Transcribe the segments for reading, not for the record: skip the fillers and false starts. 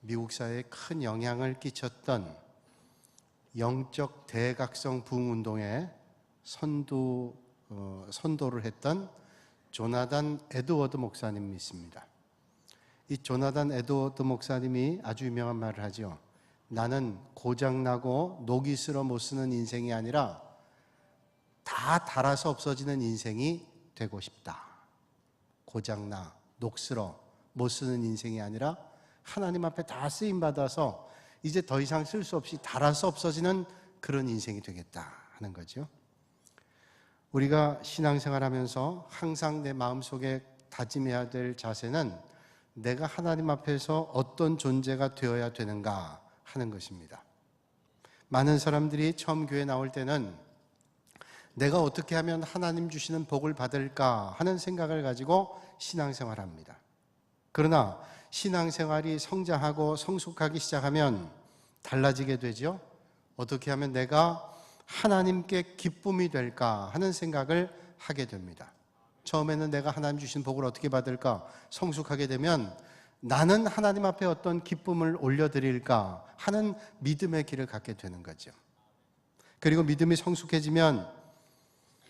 미국 사회에 큰 영향을 끼쳤던 영적 대각성 부흥운동에 선도를 했던 조나단 에드워드 목사님이 있습니다. 이 조나단 에드워드 목사님이 아주 유명한 말을 하죠. 나는 고장나고 녹이 슬어 못 쓰는 인생이 아니라 다 닳아서 없어지는 인생이 되고 싶다. 고장나, 녹슬어 못 쓰는 인생이 아니라 하나님 앞에 다 쓰임받아서 이제 더 이상 쓸 수 없이 닳아서 없어지는 그런 인생이 되겠다 하는 거죠. 우리가 신앙생활하면서 항상 내 마음속에 다짐해야 될 자세는 내가 하나님 앞에서 어떤 존재가 되어야 되는가 하는 것입니다. 많은 사람들이 처음 교회 나올 때는 내가 어떻게 하면 하나님 주시는 복을 받을까 하는 생각을 가지고 신앙생활합니다. 그러나 신앙생활이 성장하고 성숙하기 시작하면 달라지게 되죠. 어떻게 하면 내가 하나님께 기쁨이 될까 하는 생각을 하게 됩니다. 처음에는 내가 하나님 주신 복을 어떻게 받을까 성숙하게 되면 나는 하나님 앞에 어떤 기쁨을 올려드릴까 하는 믿음의 길을 갖게 되는 거죠. 그리고 믿음이 성숙해지면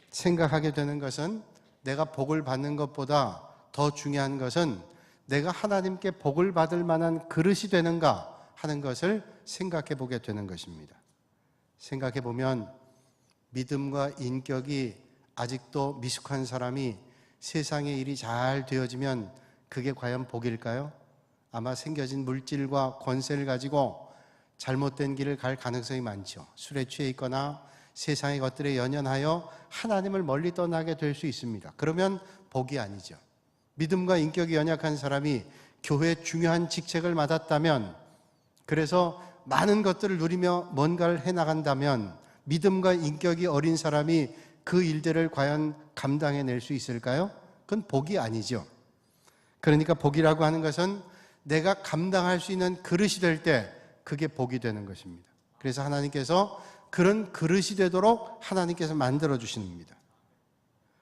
생각하게 되는 것은 내가 복을 받는 것보다 더 중요한 것은 내가 하나님께 복을 받을 만한 그릇이 되는가 하는 것을 생각해 보게 되는 것입니다. 생각해 보면 믿음과 인격이 아직도 미숙한 사람이 세상의 일이 잘 되어지면 그게 과연 복일까요? 아마 생겨진 물질과 권세를 가지고 잘못된 길을 갈 가능성이 많죠. 술에 취해 있거나 세상의 것들에 연연하여 하나님을 멀리 떠나게 될 수 있습니다. 그러면 복이 아니죠. 믿음과 인격이 연약한 사람이 교회에 중요한 직책을 맡았다면, 그래서 많은 것들을 누리며 뭔가를 해나간다면 믿음과 인격이 어린 사람이 그 일들을 과연 감당해낼 수 있을까요? 그건 복이 아니죠. 그러니까 복이라고 하는 것은 내가 감당할 수 있는 그릇이 될 때 그게 복이 되는 것입니다. 그래서 하나님께서 그런 그릇이 되도록 하나님께서 만들어 주십니다.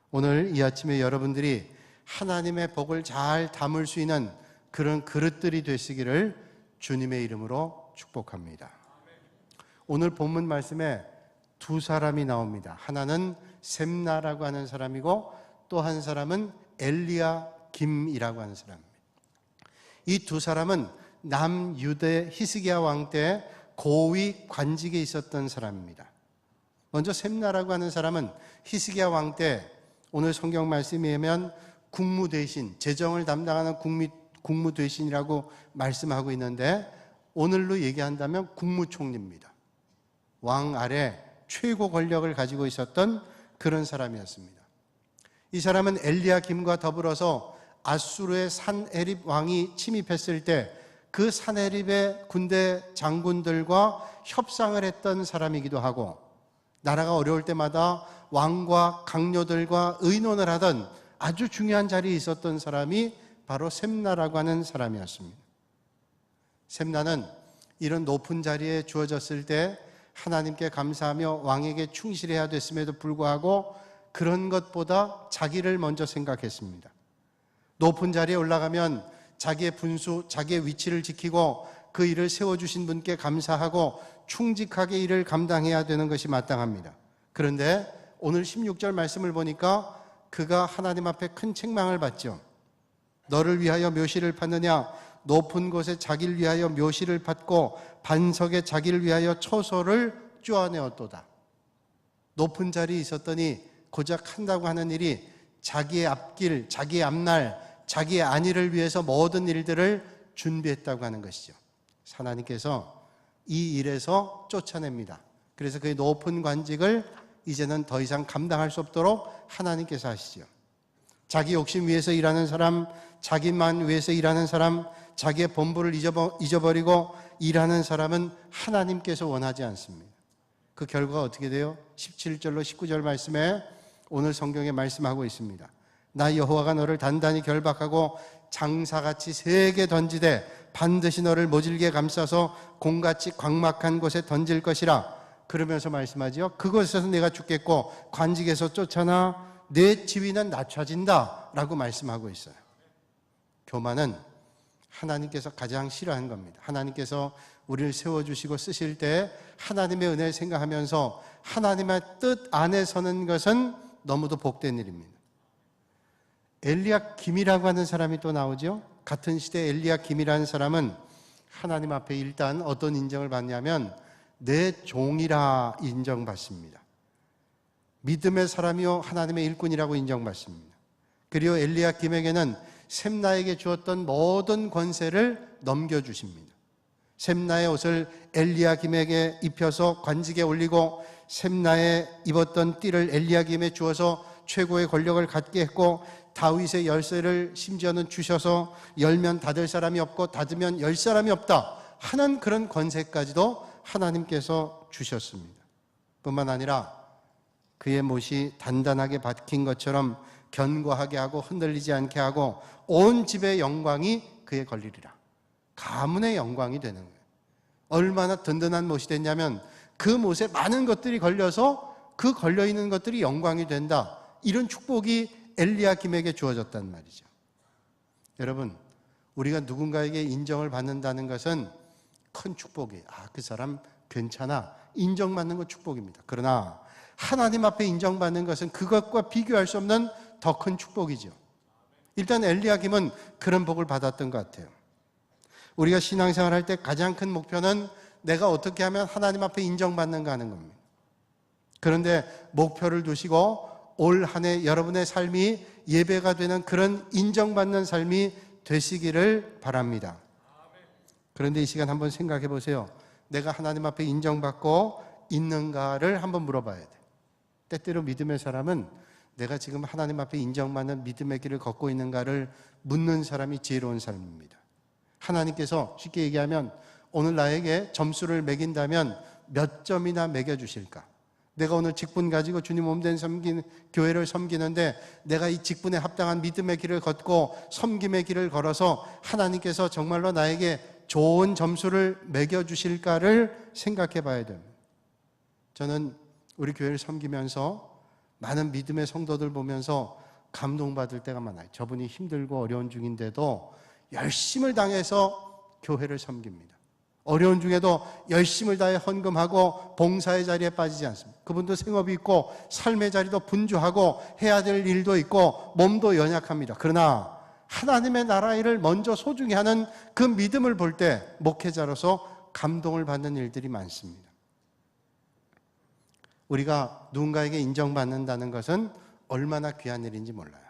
오늘 이 아침에 여러분들이 하나님의 복을 잘 담을 수 있는 그런 그릇들이 되시기를 주님의 이름으로 축복합니다. 오늘 본문 말씀에 두 사람이 나옵니다. 하나는 셈나라고 하는 사람이고 또 한 사람은 엘리야김이라고 하는 사람입니다. 이 두 사람은 남유대 히스기야 왕 때 고위 관직에 있었던 사람입니다. 먼저 셈나라고 하는 사람은 히스기야 왕 때 오늘 성경 말씀에 의하면 국무 대신, 재정을 담당하는 국무 대신이라고 말씀하고 있는데 오늘로 얘기한다면 국무총리입니다. 왕 아래 최고 권력을 가지고 있었던 그런 사람이었습니다. 이 사람은 엘리야김과 더불어서 아수르의 산헤립 왕이 침입했을 때 그 산헤립의 군대 장군들과 협상을 했던 사람이기도 하고, 나라가 어려울 때마다 왕과 강요들과 의논을 하던 아주 중요한 자리에 있었던 사람이 바로 셈나라고 하는 사람이었습니다. 셈나는 이런 높은 자리에 주어졌을 때 하나님께 감사하며 왕에게 충실해야 됐음에도 불구하고 그런 것보다 자기를 먼저 생각했습니다. 높은 자리에 올라가면 자기의 분수, 자기의 위치를 지키고 그 일을 세워주신 분께 감사하고 충직하게 일을 감당해야 되는 것이 마땅합니다. 그런데 오늘 16절 말씀을 보니까 그가 하나님 앞에 큰 책망을 받죠. 너를 위하여 묘시를 팠느냐? 높은 곳에 자기를 위하여 묘시를 팠고 반석에 자기를 위하여 처소를 쪼아내었도다. 높은 자리에 있었더니 고작 한다고 하는 일이 자기의 앞길, 자기의 앞날, 자기의 안위를 위해서 모든 일들을 준비했다고 하는 것이죠. 하나님께서 이 일에서 쫓아냅니다. 그래서 그의 높은 관직을 이제는 더 이상 감당할 수 없도록 하나님께서 하시죠. 자기 욕심 위해서 일하는 사람, 자기만 위해서 일하는 사람, 자기의 본분을 잊어버리고 일하는 사람은 하나님께서 원하지 않습니다. 그 결과가 어떻게 돼요? 17절로 19절 말씀에 오늘 성경에 말씀하고 있습니다. 나 여호와가 너를 단단히 결박하고 장사같이 세게 던지되 반드시 너를 모질게 감싸서 공같이 광막한 곳에 던질 것이라. 그러면서 말씀하죠. 그곳에서 내가 죽겠고 관직에서 쫓아나 내 지위는 낮춰진다 라고 말씀하고 있어요. 교만은 하나님께서 가장 싫어하는 겁니다. 하나님께서 우리를 세워주시고 쓰실 때 하나님의 은혜를 생각하면서 하나님의 뜻 안에 서는 것은 너무도 복된 일입니다. 엘리야김이라고 하는 사람이 또 나오죠. 같은 시대 엘리야김이라는 사람은 하나님 앞에 일단 어떤 인정을 받냐면 내 종이라 인정받습니다. 믿음의 사람이요 하나님의 일꾼이라고 인정받습니다. 그리고 엘리야김에게는 셈나에게 주었던 모든 권세를 넘겨주십니다. 셈나의 옷을 엘리야김에게 입혀서 관직에 올리고 셈나에 입었던 띠를 엘리야김에 주어서 최고의 권력을 갖게 했고 다윗의 열쇠를 심지어는 주셔서 열면 닫을 사람이 없고 닫으면 열 사람이 없다 하는 그런 권세까지도 하나님께서 주셨습니다. 뿐만 아니라 그의 못이 단단하게 박힌 것처럼 견고하게 하고 흔들리지 않게 하고 온 집의 영광이 그에 걸리리라. 가문의 영광이 되는 거예요. 얼마나 든든한 못이 됐냐면 그 못에 많은 것들이 걸려서 그 걸려있는 것들이 영광이 된다. 이런 축복이 엘리야김에게 주어졌단 말이죠. 여러분, 우리가 누군가에게 인정을 받는다는 것은 큰 축복이에요. 그 사람 괜찮아. 인정받는 건 축복입니다. 그러나 하나님 앞에 인정받는 것은 그것과 비교할 수 없는 더 큰 축복이죠. 일단 엘리야김은 그런 복을 받았던 것 같아요. 우리가 신앙생활 할 때 가장 큰 목표는 내가 어떻게 하면 하나님 앞에 인정받는가 하는 겁니다. 그런데 목표를 두시고 올 한 해 여러분의 삶이 예배가 되는 그런 인정받는 삶이 되시기를 바랍니다. 그런데 이 시간 한번 생각해 보세요. 내가 하나님 앞에 인정받고 있는가를 한번 물어봐야 돼. 때때로 믿음의 사람은 내가 지금 하나님 앞에 인정받는 믿음의 길을 걷고 있는가를 묻는 사람이 지혜로운 삶입니다. 하나님께서 쉽게 얘기하면 오늘 나에게 점수를 매긴다면 몇 점이나 매겨주실까? 내가 오늘 직분 가지고 주님 몸된 교회를 섬기는데 내가 이 직분에 합당한 믿음의 길을 걷고 섬김의 길을 걸어서 하나님께서 정말로 나에게 좋은 점수를 매겨주실까를 생각해 봐야 됩니다. 저는 우리 교회를 섬기면서 많은 믿음의 성도들 보면서 감동받을 때가 많아요. 저분이 힘들고 어려운 중인데도 열심을 당해서 교회를 섬깁니다. 어려운 중에도 열심을 다해 헌금하고 봉사의 자리에 빠지지 않습니다. 그분도 생업이 있고 삶의 자리도 분주하고 해야 될 일도 있고 몸도 연약합니다. 그러나 하나님의 나라 일을 먼저 소중히 하는 그 믿음을 볼 때 목회자로서 감동을 받는 일들이 많습니다. 우리가 누군가에게 인정받는다는 것은 얼마나 귀한 일인지 몰라요.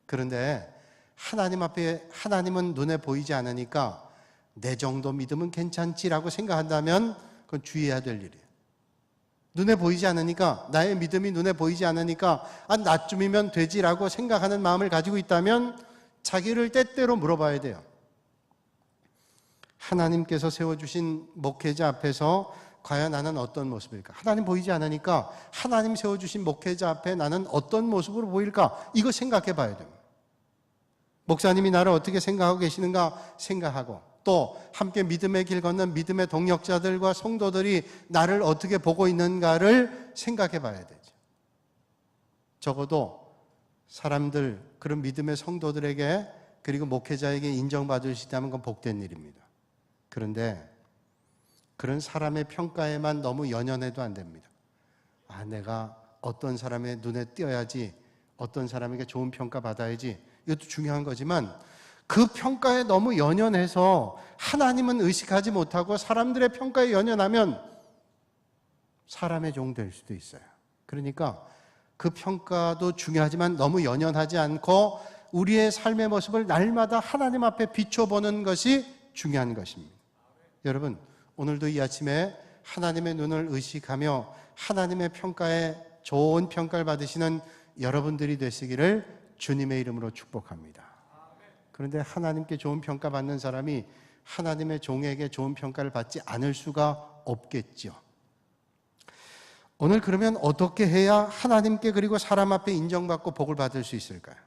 그런데 하나님 앞에 하나님은 눈에 보이지 않으니까 내 정도 믿음은 괜찮지라고 생각한다면 그건 주의해야 될 일이에요. 눈에 보이지 않으니까, 나의 믿음이 눈에 보이지 않으니까 나쯤이면 되지라고 생각하는 마음을 가지고 있다면 자기를 때때로 물어봐야 돼요. 하나님께서 세워주신 목회자 앞에서 과연 나는 어떤 모습일까? 하나님 보이지 않으니까 하나님 세워주신 목회자 앞에 나는 어떤 모습으로 보일까? 이거 생각해 봐야 됩니다. 목사님이 나를 어떻게 생각하고 계시는가 생각하고, 또 함께 믿음의 길 걷는 믿음의 동역자들과 성도들이 나를 어떻게 보고 있는가를 생각해 봐야 되죠. 적어도 사람들, 그런 믿음의 성도들에게 그리고 목회자에게 인정받을 수 있다면 그건 복된 일입니다. 그런데 그런 사람의 평가에만 너무 연연해도 안 됩니다. 내가 어떤 사람의 눈에 띄어야지, 어떤 사람에게 좋은 평가 받아야지, 이것도 중요한 거지만 그 평가에 너무 연연해서 하나님은 의식하지 못하고 사람들의 평가에 연연하면 사람의 종 될 수도 있어요. 그러니까 그 평가도 중요하지만 너무 연연하지 않고 우리의 삶의 모습을 날마다 하나님 앞에 비춰보는 것이 중요한 것입니다. 여러분, 오늘도 이 아침에 하나님의 눈을 의식하며 하나님의 평가에 좋은 평가를 받으시는 여러분들이 되시기를 주님의 이름으로 축복합니다. 그런데 하나님께 좋은 평가 받는 사람이 하나님의 종에게 좋은 평가를 받지 않을 수가 없겠죠. 오늘 그러면 어떻게 해야 하나님께 그리고 사람 앞에 인정받고 복을 받을 수 있을까요?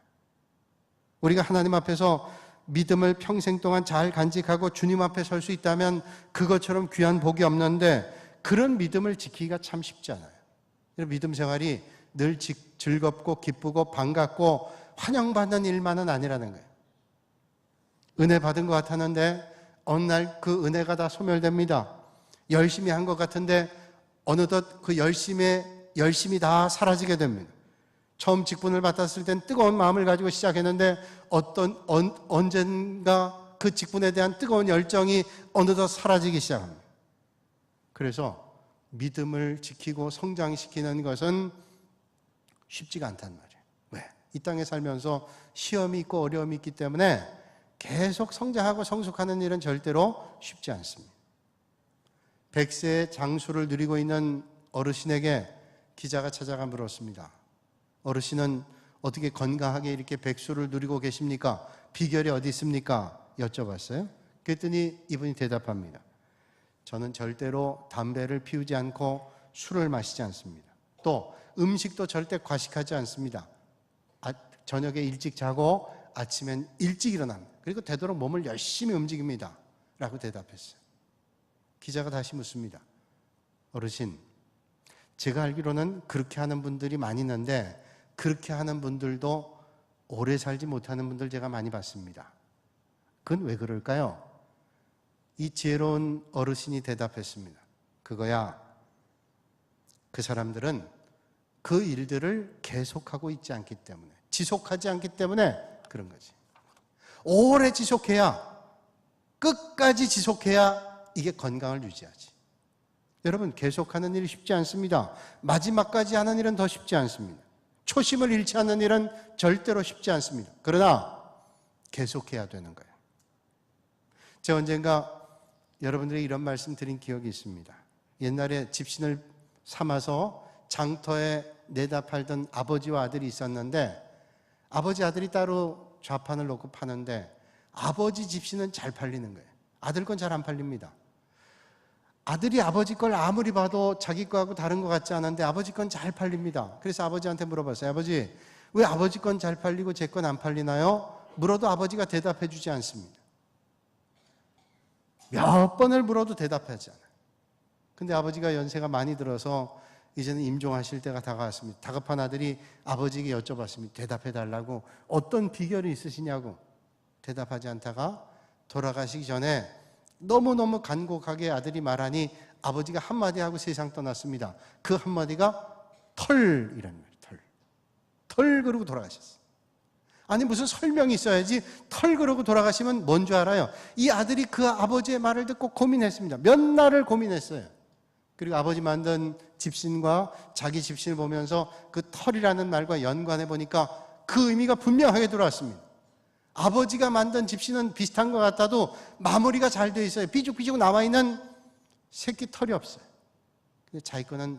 우리가 하나님 앞에서 믿음을 평생 동안 잘 간직하고 주님 앞에 설 수 있다면 그것처럼 귀한 복이 없는데 그런 믿음을 지키기가 참 쉽지 않아요. 믿음 생활이 늘 즐겁고 기쁘고 반갑고 환영받는 일만은 아니라는 거예요. 은혜 받은 것 같았는데 어느 날 그 은혜가 다 소멸됩니다. 열심히 한 것 같은데 어느덧 그 열심이 다 사라지게 됩니다. 처음 직분을 맡았을 땐 뜨거운 마음을 가지고 시작했는데 언젠가 그 직분에 대한 뜨거운 열정이 어느덧 사라지기 시작합니다. 그래서 믿음을 지키고 성장시키는 것은 쉽지가 않단 말이에요. 왜? 이 땅에 살면서 시험이 있고 어려움이 있기 때문에 계속 성장하고 성숙하는 일은 절대로 쉽지 않습니다. 100세의 장수를 누리고 있는 어르신에게 기자가 찾아가 물었습니다. 어르신은 어떻게 건강하게 이렇게 백수를 누리고 계십니까? 비결이 어디 있습니까? 여쭤봤어요. 그랬더니 이분이 대답합니다. 저는 절대로 담배를 피우지 않고 술을 마시지 않습니다. 또 음식도 절대 과식하지 않습니다. 저녁에 일찍 자고 아침엔 일찍 일어납니다. 그리고 되도록 몸을 열심히 움직입니다. 라고 대답했어요. 기자가 다시 묻습니다. 어르신, 제가 알기로는 그렇게 하는 분들이 많이 있는데 그렇게 하는 분들도 오래 살지 못하는 분들 제가 많이 봤습니다. 그건 왜 그럴까요? 이 지혜로운 어르신이 대답했습니다. 그거야, 그 사람들은 그 일들을 계속하고 있지 않기 때문에, 지속하지 않기 때문에 그런 거지. 오래 지속해야, 끝까지 지속해야 이게 건강을 유지하지. 여러분, 계속하는 일이 쉽지 않습니다. 마지막까지 하는 일은 더 쉽지 않습니다. 초심을 잃지 않는 일은 절대로 쉽지 않습니다. 그러나 계속해야 되는 거예요. 제가 언젠가 여러분들이 이런 말씀 드린 기억이 있습니다. 옛날에 집신을 삼아서 장터에 내다 팔던 아버지와 아들이 있었는데 아버지 아들이 따로 좌판을 놓고 파는데 아버지 집신은 잘 팔리는 거예요. 아들 건 잘 안 팔립니다. 아들이 아버지 걸 아무리 봐도 자기 거하고 다른 것 같지 않은데 아버지 건 잘 팔립니다. 그래서 아버지한테 물어봤어요. 아버지, 왜 아버지 건 잘 팔리고 제 건 안 팔리나요? 물어도 아버지가 대답해 주지 않습니다. 몇 번을 물어도 대답하지 않아요. 근데 아버지가 연세가 많이 들어서 이제는 임종하실 때가 다가왔습니다. 다급한 아들이 아버지에게 여쭤봤습니다. 대답해 달라고. 어떤 비결이 있으시냐고. 대답하지 않다가 돌아가시기 전에 너무너무 간곡하게 아들이 말하니 아버지가 한마디 하고 세상 떠났습니다. 그 한마디가 털이라는 거예요. 털 그러고 돌아가셨어요. 아니 무슨 설명이 있어야지 털 그러고 돌아가시면 뭔 줄 알아요? 이 아들이 그 아버지의 말을 듣고 고민했습니다. 몇 날을 고민했어요. 그리고 아버지 만든 집신과 자기 집신을 보면서 그 털이라는 말과 연관해 보니까 그 의미가 분명하게 들어왔습니다. 아버지가 만든 집신은 비슷한 것 같아도 마무리가 잘 되어 있어요. 삐죽삐죽 남아있는 새끼 털이 없어요. 근데 자기 거는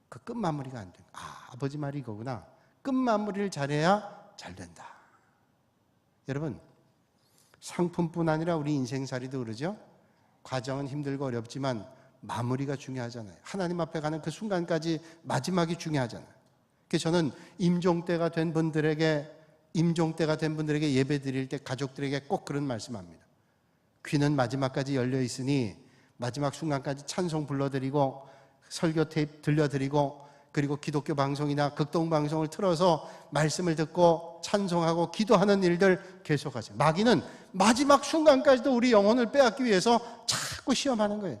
그 끝마무리가 안 돼요. 아버지 말이 이거구나. 끝마무리를 잘해야 잘 된다. 여러분, 상품뿐 아니라 우리 인생살이도 그러죠. 과정은 힘들고 어렵지만 마무리가 중요하잖아요. 하나님 앞에 가는 그 순간까지 마지막이 중요하잖아요. 그래서 저는 임종때가 된 분들에게 예배 드릴 때 가족들에게 꼭 그런 말씀합니다. 귀는 마지막까지 열려 있으니 마지막 순간까지 찬송 불러드리고 설교 테이프 들려드리고 그리고 기독교 방송이나 극동 방송을 틀어서 말씀을 듣고 찬송하고 기도하는 일들 계속하세요. 마귀는 마지막 순간까지도 우리 영혼을 빼앗기 위해서 자꾸 시험하는 거예요.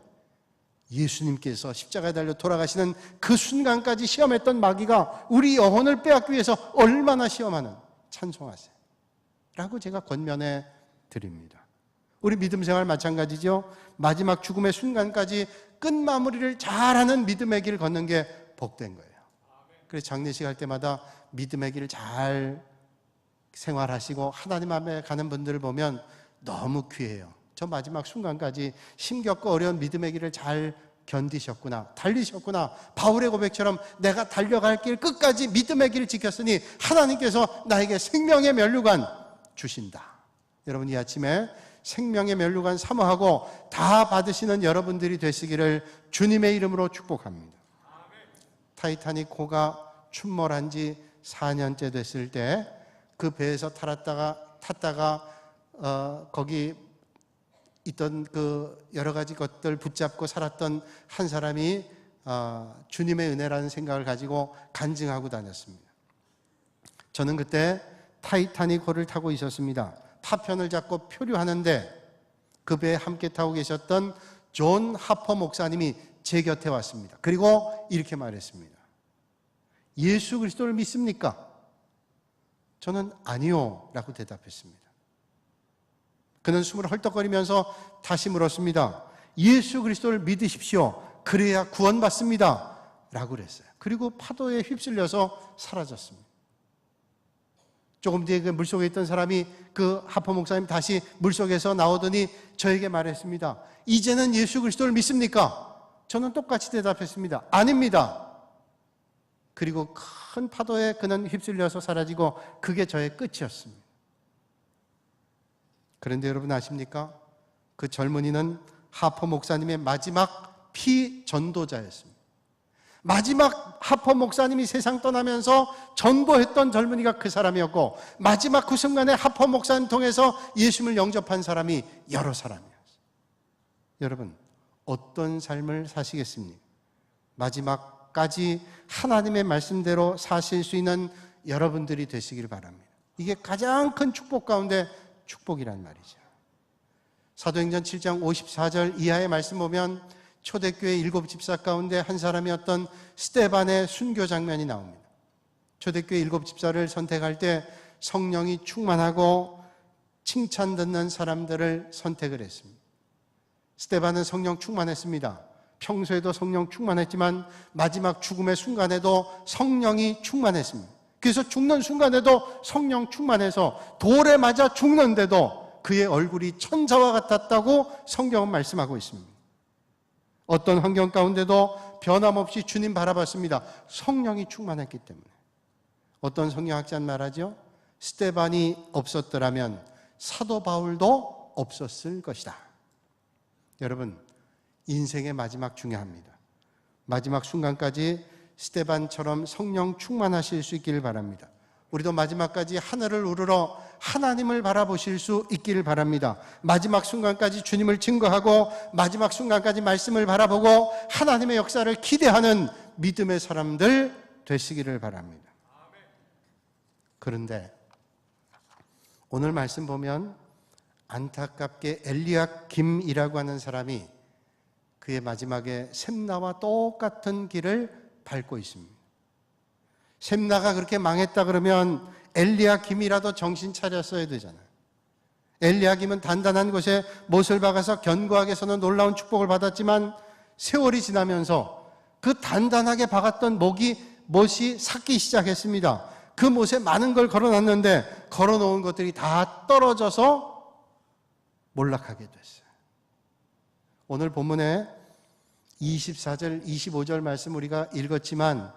예수님께서 십자가에 달려 돌아가시는 그 순간까지 시험했던 마귀가 우리 영혼을 빼앗기 위해서 얼마나 시험하는, 찬송하세요 라고 제가 권면해 드립니다. 우리 믿음 생활 마찬가지죠. 마지막 죽음의 순간까지 끝마무리를 잘하는 믿음의 길을 걷는 게 복된 거예요. 그래서 장례식 할 때마다 믿음의 길을 잘 생활하시고 하나님 앞에 가는 분들을 보면 너무 귀해요. 저 마지막 순간까지 힘겹고 어려운 믿음의 길을 잘 견디셨구나, 달리셨구나. 바울의 고백처럼 내가 달려갈 길 끝까지 믿음의 길을 지켰으니 하나님께서 나에게 생명의 면류관 주신다. 여러분, 이 아침에 생명의 면류관 사모하고 다 받으시는 여러분들이 되시기를 주님의 이름으로 축복합니다. 타이타닉호가 출몰한 지 4년째 됐을 때 그 배에서 탔다가 거기 있던 그 여러 가지 것들 붙잡고 살았던 한 사람이 주님의 은혜라는 생각을 가지고 간증하고 다녔습니다. 저는 그때 타이타닉호를 타고 있었습니다. 파편을 잡고 표류하는데 그 배에 함께 타고 계셨던 존 하퍼 목사님이 제 곁에 왔습니다. 그리고 이렇게 말했습니다. 예수 그리스도를 믿습니까? 저는 아니요 라고 대답했습니다. 그는 숨을 헐떡거리면서 다시 물었습니다. 예수 그리스도를 믿으십시오. 그래야 구원받습니다 라고 그랬어요. 그리고 파도에 휩쓸려서 사라졌습니다. 조금 뒤에 그 물속에 있던 사람이 그 하퍼 목사님 다시 물속에서 나오더니 저에게 말했습니다. 이제는 예수 그리스도를 믿습니까? 저는 똑같이 대답했습니다. 아닙니다. 그리고 큰 파도에 그는 휩쓸려서 사라지고 그게 저의 끝이었습니다. 그런데 여러분 아십니까? 그 젊은이는 하퍼 목사님의 마지막 피전도자였습니다. 마지막 하퍼 목사님이 세상 떠나면서 전도했던 젊은이가 그 사람이었고 마지막 그 순간에 하퍼 목사님 통해서 예수님을 영접한 사람이 여러 사람이었어요. 여러분 어떤 삶을 사시겠습니까? 마지막까지 하나님의 말씀대로 사실 수 있는 여러분들이 되시길 바랍니다. 이게 가장 큰 축복 가운데 축복이란 말이죠. 사도행전 7장 54절 이하의 말씀 보면 초대교회 7집사 가운데 한 사람이었던 스데반의 순교 장면이 나옵니다. 초대교회 7집사를 선택할 때 성령이 충만하고 칭찬 듣는 사람들을 선택을 했습니다. 스데반은 성령 충만했습니다. 평소에도 성령 충만했지만 마지막 죽음의 순간에도 성령이 충만했습니다. 그래서 죽는 순간에도 성령 충만해서 돌에 맞아 죽는데도 그의 얼굴이 천사와 같았다고 성경은 말씀하고 있습니다. 어떤 환경 가운데도 변함없이 주님 바라봤습니다. 성령이 충만했기 때문에. 어떤 성경학자는 말하죠. 스데반이 없었더라면 사도 바울도 없었을 것이다. 여러분 인생의 마지막 중요합니다. 마지막 순간까지 스데반처럼 성령 충만하실 수 있기를 바랍니다. 우리도 마지막까지 하늘을 우러러 하나님을 바라보실 수 있기를 바랍니다. 마지막 순간까지 주님을 증거하고 마지막 순간까지 말씀을 바라보고 하나님의 역사를 기대하는 믿음의 사람들 되시기를 바랍니다. 그런데 오늘 말씀 보면 안타깝게 엘리야김이라고 하는 사람이 그의 마지막에 셈나와 똑같은 길을 밟고 있습니다. 셈나가 그렇게 망했다 그러면 엘리야김이라도 정신 차렸어야 되잖아요. 엘리야김은 단단한 곳에 못을 박아서 견고하게 서는 놀라운 축복을 받았지만 세월이 지나면서 그 단단하게 박았던 못이 삭기 시작했습니다. 그 못에 많은 걸 걸어놨는데 걸어놓은 것들이 다 떨어져서 몰락하게 됐어요. 오늘 본문에 24절, 25절 말씀 우리가 읽었지만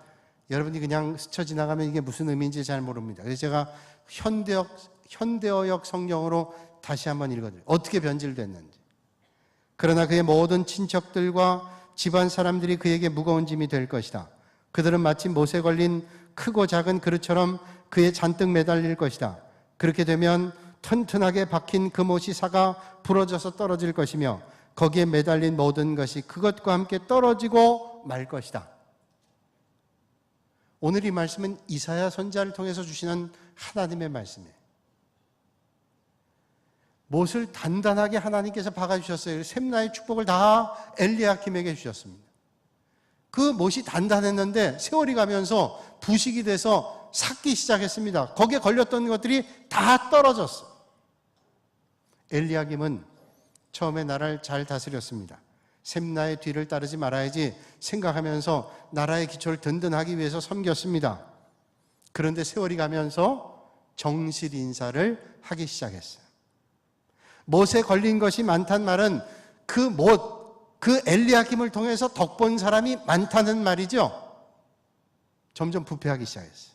여러분이 그냥 스쳐 지나가면 이게 무슨 의미인지 잘 모릅니다. 그래서 제가 현대어역 성경으로 다시 한번 읽어드려요. 어떻게 변질됐는지. 그러나 그의 모든 친척들과 집안 사람들이 그에게 무거운 짐이 될 것이다. 그들은 마치 못에 걸린 크고 작은 그릇처럼 그에 잔뜩 매달릴 것이다. 그렇게 되면 튼튼하게 박힌 그 못이 사가 부러져서 떨어질 것이며 거기에 매달린 모든 것이 그것과 함께 떨어지고 말 것이다. 오늘 이 말씀은 이사야 선지자를 통해서 주시는 하나님의 말씀이에요. 못을 단단하게 하나님께서 박아주셨어요. 셈나의 축복을 다 엘리야김에게 주셨습니다. 그 못이 단단했는데 세월이 가면서 부식이 돼서 삭기 시작했습니다. 거기에 걸렸던 것들이 다 떨어졌어요. 엘리야김은 처음에 나라를 잘 다스렸습니다. 셈나의 뒤를 따르지 말아야지 생각하면서 나라의 기초를 든든하기 위해서 섬겼습니다. 그런데 세월이 가면서 정실 인사를 하기 시작했어요. 못에 걸린 것이 많다는 말은 그 엘리야김을 통해서 덕본 사람이 많다는 말이죠. 점점 부패하기 시작했어요.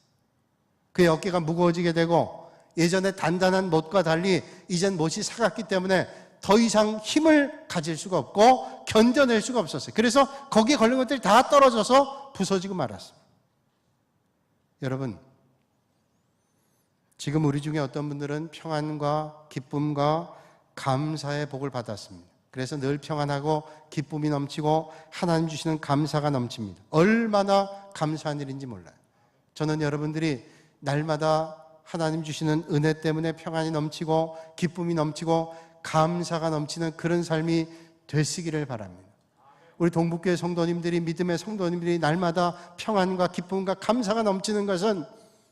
그의 어깨가 무거워지게 되고 예전에 단단한 못과 달리 이젠 못이 사갔기 때문에 더 이상 힘을 가질 수가 없고 견뎌낼 수가 없었어요. 그래서 거기에 걸린 것들이 다 떨어져서 부서지고 말았습니다. 여러분, 지금 우리 중에 어떤 분들은 평안과 기쁨과 감사의 복을 받았습니다. 그래서 늘 평안하고 기쁨이 넘치고 하나님 주시는 감사가 넘칩니다. 얼마나 감사한 일인지 몰라요. 저는 여러분들이 날마다 하나님 주시는 은혜 때문에 평안이 넘치고 기쁨이 넘치고 감사가 넘치는 그런 삶이 되시기를 바랍니다. 우리 동북교회 성도님들이, 믿음의 성도님들이 날마다 평안과 기쁨과 감사가 넘치는 것은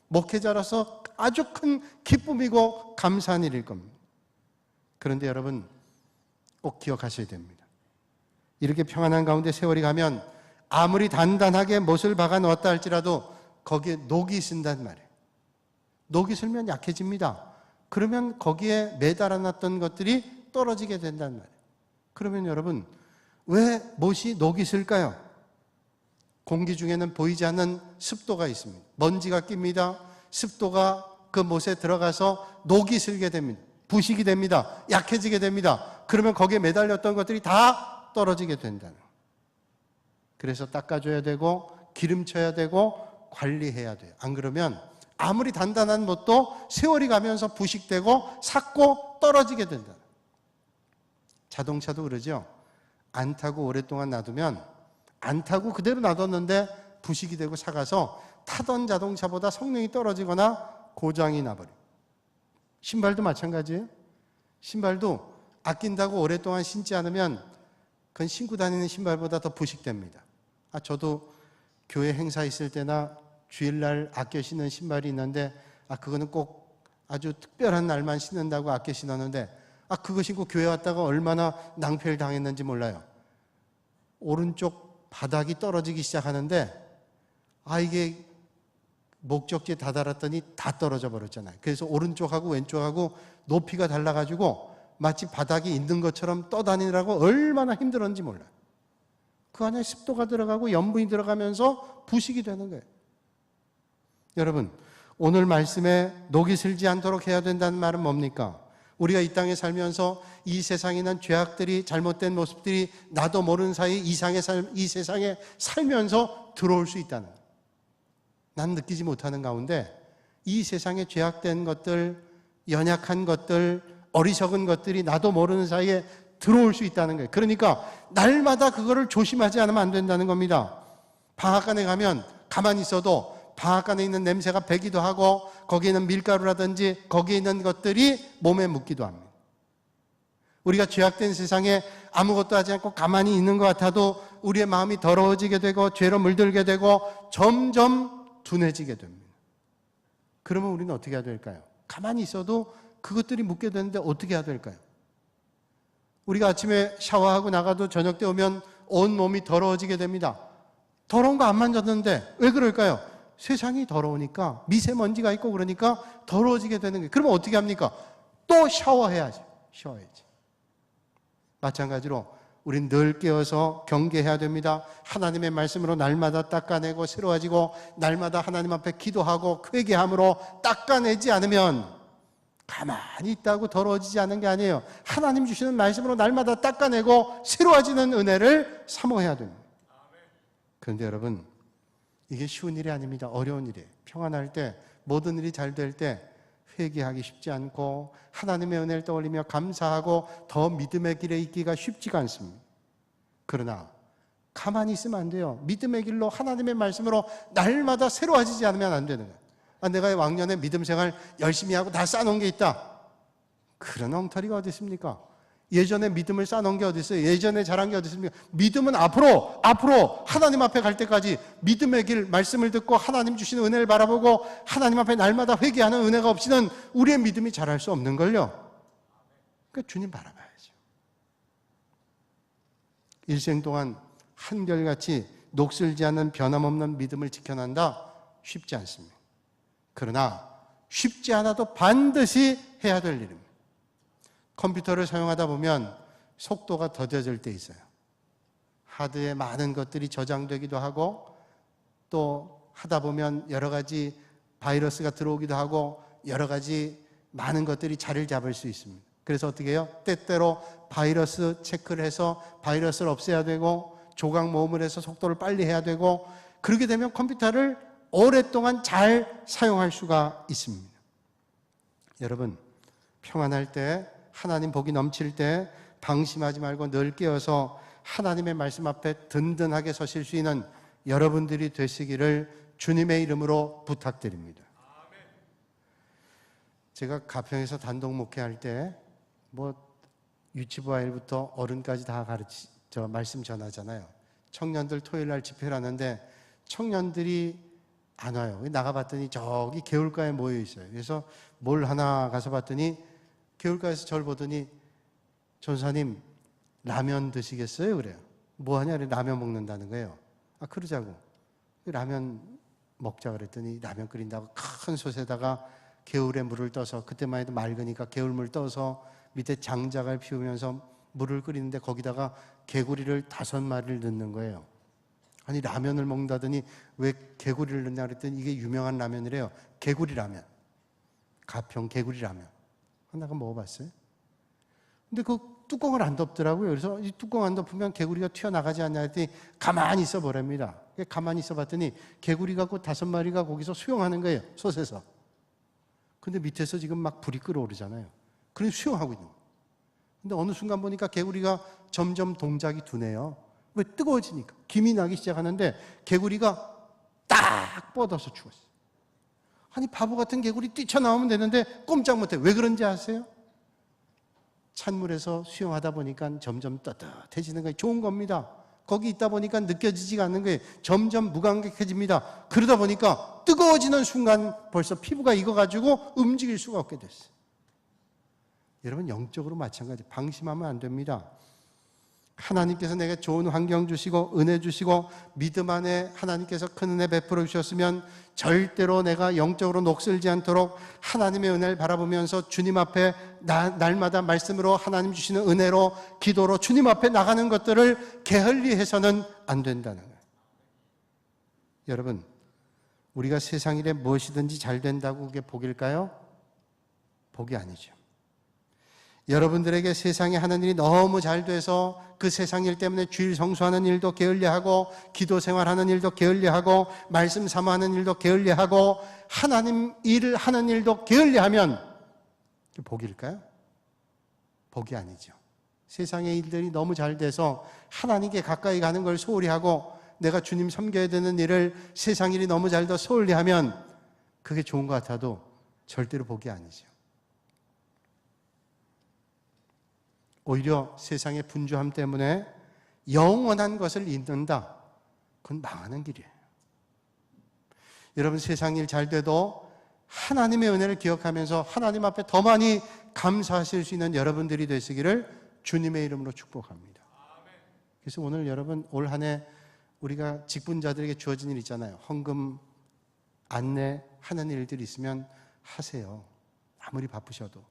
목회자로서 아주 큰 기쁨이고 감사한 일일 겁니다. 그런데 여러분 꼭 기억하셔야 됩니다. 이렇게 평안한 가운데 세월이 가면 아무리 단단하게 못을 박아 놓았다 할지라도 거기에 녹이 쓴단 말이에요. 녹이 슬면 약해집니다. 그러면 거기에 매달아 놨던 것들이 떨어지게 된단 말이에요. 그러면 여러분 왜 못이 녹이 슬까요? 공기 중에는 보이지 않는 습도가 있습니다. 먼지가 낍니다. 습도가 그 못에 들어가서 녹이 슬게 됩니다. 부식이 됩니다. 약해지게 됩니다. 그러면 거기에 매달렸던 것들이 다 떨어지게 된다는 거예요. 그래서 닦아줘야 되고 기름쳐야 되고 관리해야 돼요. 안 그러면 아무리 단단한 못도 세월이 가면서 부식되고 삭고 떨어지게 된다. 자동차도 그러죠. 안 타고 오랫동안 놔두면, 안 타고 그대로 놔뒀는데 부식이 되고 삭아서 타던 자동차보다 성능이 떨어지거나 고장이 나버려요. 신발도 마찬가지예요. 신발도 아낀다고 오랫동안 신지 않으면 그건 신고 다니는 신발보다 더 부식됩니다. 저도 교회 행사 있을 때나 주일날 아껴 신는 신발이 있는데 그거는 꼭 아주 특별한 날만 신는다고 아껴 신었는데 그거 신고 교회 왔다가 얼마나 낭패를 당했는지 몰라요. 오른쪽 바닥이 떨어지기 시작하는데 이게 목적지에 다다랐더니 다 떨어져 버렸잖아요. 그래서 오른쪽하고 왼쪽하고 높이가 달라가지고 마치 바닥이 있는 것처럼 떠다니느라고 얼마나 힘들었는지 몰라요. 그 안에 습도가 들어가고 염분이 들어가면서 부식이 되는 거예요. 여러분, 오늘 말씀에 녹이 슬지 않도록 해야 된다는 말은 뭡니까? 우리가 이 땅에 살면서 이 세상에 있는 죄악들이, 잘못된 모습들이 나도 모르는 사이 이 세상에 살면서 들어올 수 있다는 거예요. 난 느끼지 못하는 가운데 이 세상에 죄악된 것들, 연약한 것들, 어리석은 것들이 나도 모르는 사이에 들어올 수 있다는 거예요. 그러니까 날마다 그거를 조심하지 않으면 안 된다는 겁니다. 방앗간에 가면 가만히 있어도 방앗간에 있는 냄새가 배기도 하고 거기에 있는 밀가루라든지 거기에 있는 것들이 몸에 묻기도 합니다. 우리가 죄악된 세상에 아무것도 하지 않고 가만히 있는 것 같아도 우리의 마음이 더러워지게 되고 죄로 물들게 되고 점점 둔해지게 됩니다. 그러면 우리는 어떻게 해야 될까요? 가만히 있어도 그것들이 묻게 되는데 어떻게 해야 될까요? 우리가 아침에 샤워하고 나가도 저녁 때 오면 온 몸이 더러워지게 됩니다. 더러운 거 안 만졌는데 왜 그럴까요? 세상이 더러우니까, 미세먼지가 있고 그러니까 더러워지게 되는 거예요. 그러면 어떻게 합니까? 또 샤워해야지. 마찬가지로 우린 늘 깨어서 경계해야 됩니다. 하나님의 말씀으로 날마다 닦아내고 새로워지고 날마다 하나님 앞에 기도하고 회개함으로 닦아내지 않으면 가만히 있다고 더러워지지 않는 게 아니에요. 하나님 주시는 말씀으로 날마다 닦아내고 새로워지는 은혜를 사모해야 됩니다. 그런데 여러분, 이게 쉬운 일이 아닙니다. 어려운 일이에요. 평안할 때, 모든 일이 잘 될 때 회개하기 쉽지 않고 하나님의 은혜를 떠올리며 감사하고 더 믿음의 길에 있기가 쉽지가 않습니다. 그러나 가만히 있으면 안 돼요. 믿음의 길로 하나님의 말씀으로 날마다 새로워지지 않으면 안 되는 거예요. 내가 왕년에 믿음 생활 열심히 하고 다 쌓아놓은 게 있다. 그런 엉터리가 어디 있습니까? 예전에 믿음을 쌓아놓은 게 어디 있어요? 예전에 잘한 게 어디 있습니까? 믿음은 앞으로 하나님 앞에 갈 때까지 믿음의 길, 말씀을 듣고 하나님 주시는 은혜를 바라보고 하나님 앞에 날마다 회개하는 은혜가 없이는 우리의 믿음이 자랄 수 없는 걸요. 그러니까 주님 바라봐야죠. 일생 동안 한결같이 녹슬지 않는 변함없는 믿음을 지켜난다? 쉽지 않습니다. 그러나 쉽지 않아도 반드시 해야 될 일입니다. 컴퓨터를 사용하다 보면 속도가 더뎌질 때 있어요. 하드에 많은 것들이 저장되기도 하고 또 하다 보면 여러 가지 바이러스가 들어오기도 하고 여러 가지 많은 것들이 자리를 잡을 수 있습니다. 그래서 어떻게 해요? 때때로 바이러스 체크를 해서 바이러스를 없애야 되고 조각 모음을 해서 속도를 빨리 해야 되고 그렇게 되면 컴퓨터를 오랫동안 잘 사용할 수가 있습니다. 여러분, 평안할 때, 하나님 복이 넘칠 때 방심하지 말고 늘 깨어서 하나님의 말씀 앞에 든든하게 서실 수 있는 여러분들이 되시기를 주님의 이름으로 부탁드립니다. 제가 가평에서 단독 목회할 때 뭐 유치부 아이부터 어른까지 다 말씀 전하잖아요. 청년들 토요일 날 집회를 하는데 청년들이 안 와요. 나가봤더니 저기 개울가에 모여 있어요. 그래서 뭘 하나 가서 봤더니 개울가에서 저를 보더니 전사님 라면 드시겠어요? 그래요. 뭐 하냐? 라면 먹는다는 거예요. 아, 그러자고. 라면 먹자 그랬더니 라면 끓인다고 큰 솥에다가 개울에 물을 떠서, 그때만 해도 맑으니까 개울물 떠서 밑에 장작을 피우면서 물을 끓이는데 거기다가 개구리를 5마리를 넣는 거예요. 아니, 라면을 먹는다더니 왜 개구리를 넣냐 그랬더니 이게 유명한 라면이래요. 개구리 라면. 가평 개구리 라면. 하나가 먹어봤어요? 근데 그 뚜껑을 안 덮더라고요. 그래서 이 뚜껑 안 덮으면 개구리가 튀어나가지 않냐 했더니 가만히 있어 보랍니다. 가만히 있어 봤더니 개구리가 그 5마리가 거기서 수영하는 거예요. 솥에서. 근데 밑에서 지금 막 불이 끓어오르잖아요. 그래서 수영하고 있는 거예요. 근데 어느 순간 보니까 개구리가 점점 동작이 둔해요. 왜? 뜨거워지니까. 김이 나기 시작하는데 개구리가 딱 뻗어서 죽었어요. 아니, 바보 같은 개구리 뛰쳐나오면 되는데 꼼짝 못해. 왜 그런지 아세요? 찬물에서 수영하다 보니까 점점 따뜻해지는 거예요. 좋은 겁니다. 거기 있다 보니까 느껴지지가 않는 거예요. 점점 무감각해집니다. 그러다 보니까 뜨거워지는 순간 벌써 피부가 익어가지고 움직일 수가 없게 됐어요. 여러분, 영적으로 마찬가지. 방심하면 안 됩니다. 하나님께서 내게 좋은 환경 주시고 은혜 주시고 믿음 안에 하나님께서 큰 은혜 베풀어 주셨으면 절대로 내가 영적으로 녹슬지 않도록 하나님의 은혜를 바라보면서 주님 앞에 날마다 말씀으로 하나님 주시는 은혜로 기도로 주님 앞에 나가는 것들을 게을리해서는 안 된다는 거예요. 여러분, 우리가 세상 일에 무엇이든지 잘 된다고 그게 복일까요? 복이 아니죠. 여러분들에게 세상에 하는 일이 너무 잘 돼서 그 세상 일 때문에 주일 성수하는 일도 게을리하고 기도 생활하는 일도 게을리하고 말씀 사모하는 일도 게을리하고 하나님 일을 하는 일도 게을리하면 복일까요? 복이 아니죠. 세상의 일들이 너무 잘 돼서 하나님께 가까이 가는 걸 소홀히 하고 내가 주님 섬겨야 되는 일을 세상 일이 너무 잘 돼 소홀히 하면 그게 좋은 것 같아도 절대로 복이 아니죠. 오히려 세상의 분주함 때문에 영원한 것을 잊는다. 그건 망하는 길이에요. 여러분, 세상 일 잘 돼도 하나님의 은혜를 기억하면서 하나님 앞에 더 많이 감사하실 수 있는 여러분들이 되시기를 주님의 이름으로 축복합니다. 그래서 오늘 여러분, 올 한 해 우리가 직분자들에게 주어진 일 있잖아요. 헌금 안내하는 일들이 있으면 하세요. 아무리 바쁘셔도.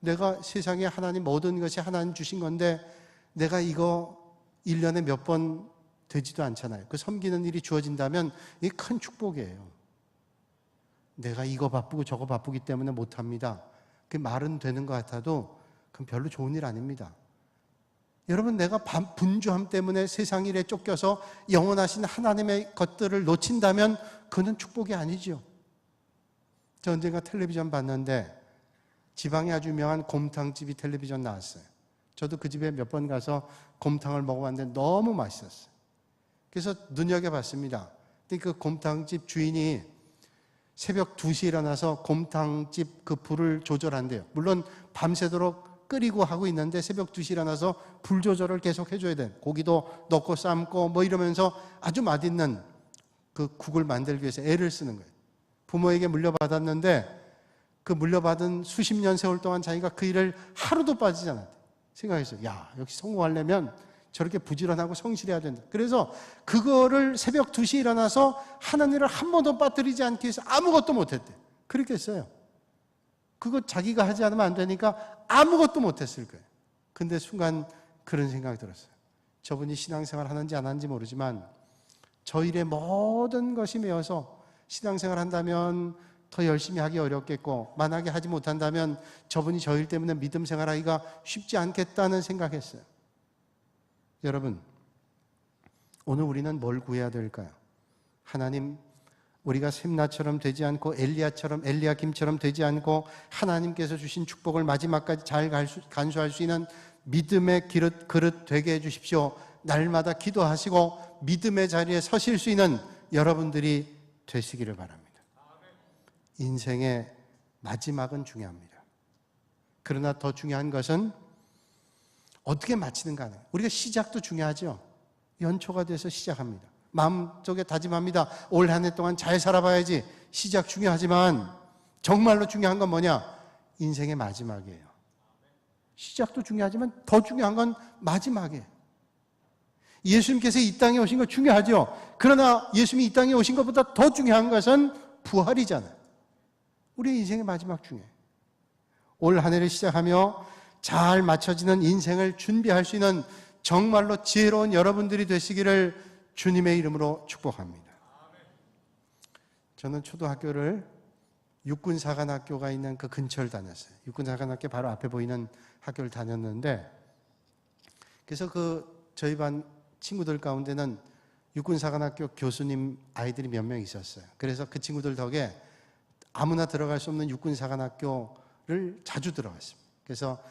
내가 세상에 하나님 모든 것이 하나님 주신 건데 내가 이거 1년에 몇 번 되지도 않잖아요. 그 섬기는 일이 주어진다면 이게 큰 축복이에요. 내가 이거 바쁘고 저거 바쁘기 때문에 못합니다. 그 말은 되는 것 같아도 그건 별로 좋은 일 아닙니다. 여러분, 내가 분주함 때문에 세상 일에 쫓겨서 영원하신 하나님의 것들을 놓친다면 그는 축복이 아니죠. 저 언젠가 텔레비전 봤는데 지방에 아주 유명한 곰탕집이 텔레비전 나왔어요. 저도 그 집에 몇 번 가서 곰탕을 먹어봤는데 너무 맛있었어요. 그래서 눈여겨봤습니다. 근데 그 곰탕집 주인이 새벽 2시에 일어나서 곰탕집 그 불을 조절한대요. 물론 밤새도록 끓이고 하고 있는데 새벽 2시에 일어나서 불 조절을 계속 해줘야 돼요. 고기도 넣고 삶고 뭐 이러면서 아주 맛있는 그 국을 만들기 위해서 애를 쓰는 거예요. 부모에게 물려받았는데 그 물려받은 수십 년 세월 동안 자기가 그 일을 하루도 빠지지 않았대. 생각했어요. 야, 역시 성공하려면 저렇게 부지런하고 성실해야 된다. 그래서 그거를 새벽 2시에 일어나서 하는 일을 한 번도 빠뜨리지 않기 위해서 아무것도 못했대. 그렇게 했어요. 그거 자기가 하지 않으면 안 되니까 아무것도 못했을 거예요. 근데 순간 그런 생각이 들었어요. 저분이 신앙생활 하는지 안 하는지 모르지만 저 일에 모든 것이 메어서 신앙생활 한다면 더 열심히 하기 어렵겠고 만약에 하지 못한다면 저분이 저 일 때문에 믿음 생활하기가 쉽지 않겠다는 생각했어요. 여러분, 오늘 우리는 뭘 구해야 될까요? 하나님, 우리가 샘나처럼 되지 않고 엘리야김처럼 되지 않고 하나님께서 주신 축복을 마지막까지 잘 간수할 수 있는 믿음의 그릇 되게 해주십시오. 날마다 기도하시고 믿음의 자리에 서실 수 있는 여러분들이 되시기를 바랍니다. 인생의 마지막은 중요합니다. 그러나 더 중요한 것은 어떻게 마치는가 하는, 우리가 시작도 중요하죠. 연초가 돼서 시작합니다. 마음속에 다짐합니다. 올 한 해 동안 잘 살아봐야지. 시작 중요하지만 정말로 중요한 건 뭐냐? 인생의 마지막이에요. 시작도 중요하지만 더 중요한 건 마지막이에요. 예수님께서 이 땅에 오신 거 중요하죠. 그러나 예수님이 이 땅에 오신 것보다 더 중요한 것은 부활이잖아요. 우리 인생의 마지막 중에 올 한 해를 시작하며 잘 맞춰지는 인생을 준비할 수 있는 정말로 지혜로운 여러분들이 되시기를 주님의 이름으로 축복합니다. 저는 초등학교를 육군사관학교가 있는 그 근처를 다녔어요. 육군사관학교 바로 앞에 보이는 학교를 다녔는데, 그래서 저희 반 친구들 가운데는 육군사관학교 교수님 아이들이 몇 명 있었어요. 그래서 그 친구들 덕에 아무나 들어갈 수 없는 육군사관학교를 자주 들어갔습니다. 그래서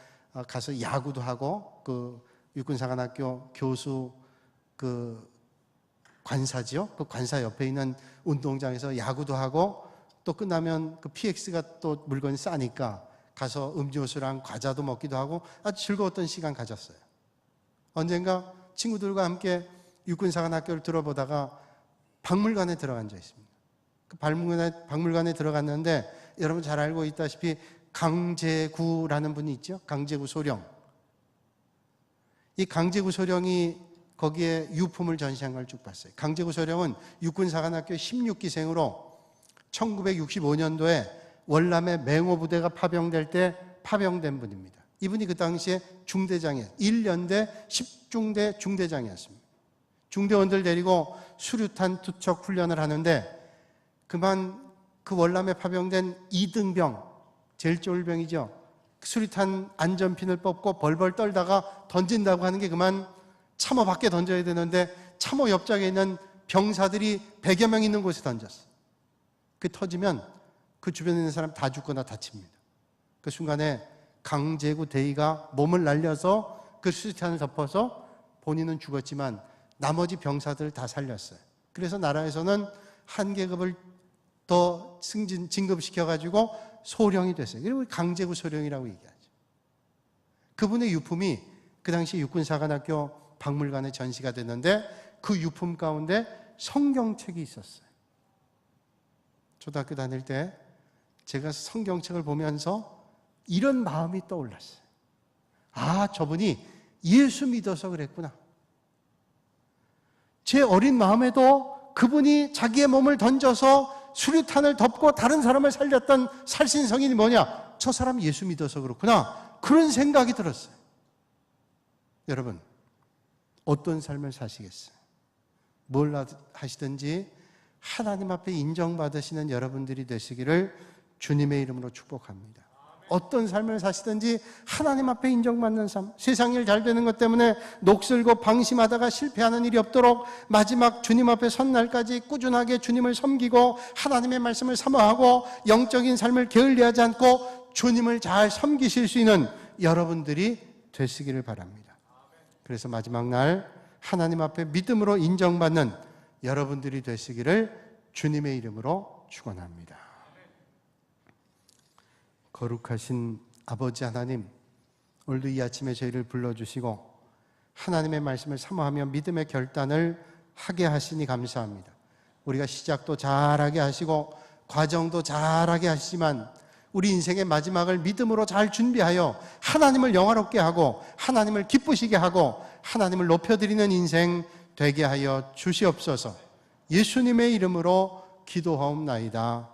가서 야구도 하고, 그 육군사관학교 교수 관사지요. 그 관사 옆에 있는 운동장에서 야구도 하고, 또 끝나면 그 PX가 또 물건이 싸니까 가서 음료수랑 과자도 먹기도 하고 아주 즐거웠던 시간 가졌어요. 언젠가 친구들과 함께 육군사관학교를 들어보다가 박물관에 들어간 적이 있습니다. 그 박물관에 들어갔는데 여러분 잘 알고 있다시피 강제구라는 분이 있죠. 강제구 소령. 이 강제구 소령이 거기에 유품을 전시한 걸 쭉 봤어요. 강제구 소령은 육군사관학교 16기생으로 1965년도에 월남의 맹호부대가 파병될 때 파병된 분입니다. 이분이 그 당시에 중대장이에요. 1년대 10중대 중대장이었습니다. 중대원들 데리고 수류탄 투척 훈련을 하는데 그만 그 월남에 파병된 이등병, 제일 쫄병이죠. 수류탄 안전핀을 뽑고 벌벌 떨다가 던진다고 하는 게 그만 참호 밖에 던져야 되는데 참호 옆장에 있는 병사들이 100여 명 있는 곳에 던졌어요. 그 터지면 그 주변에 있는 사람 다 죽거나 다칩니다. 그 순간에 강제구 대위가 몸을 날려서 그 수류탄을 덮어서 본인은 죽었지만 나머지 병사들을 다 살렸어요. 그래서 나라에서는 한 계급을 더 진급시켜가지고 소령이 됐어요. 그리고 강제구 소령이라고 얘기하죠. 그분의 유품이 그 당시 육군사관학교 박물관에 전시가 됐는데 그 유품 가운데 성경책이 있었어요. 초등학교 다닐 때 제가 성경책을 보면서 이런 마음이 떠올랐어요. 아, 저분이 예수 믿어서 그랬구나. 제 어린 마음에도 그분이 자기의 몸을 던져서 수류탄을 덮고 다른 사람을 살렸던 살신성인이 뭐냐? 저 사람 예수 믿어서 그렇구나. 그런 생각이 들었어요. 여러분, 어떤 삶을 사시겠어요? 뭘 하시든지 하나님 앞에 인정받으시는 여러분들이 되시기를 주님의 이름으로 축복합니다. 어떤 삶을 사시든지 하나님 앞에 인정받는 삶, 세상 일 잘 되는 것 때문에 녹슬고 방심하다가 실패하는 일이 없도록 마지막 주님 앞에 선 날까지 꾸준하게 주님을 섬기고 하나님의 말씀을 사모하고 영적인 삶을 게을리하지 않고 주님을 잘 섬기실 수 있는 여러분들이 되시기를 바랍니다. 그래서 마지막 날 하나님 앞에 믿음으로 인정받는 여러분들이 되시기를 주님의 이름으로 축원합니다. 거룩하신 아버지 하나님, 오늘도 이 아침에 저희를 불러주시고 하나님의 말씀을 사모하며 믿음의 결단을 하게 하시니 감사합니다. 우리가 시작도 잘하게 하시고 과정도 잘하게 하시지만 우리 인생의 마지막을 믿음으로 잘 준비하여 하나님을 영화롭게 하고 하나님을 기쁘시게 하고 하나님을 높여드리는 인생 되게 하여 주시옵소서. 예수님의 이름으로 기도하옵나이다.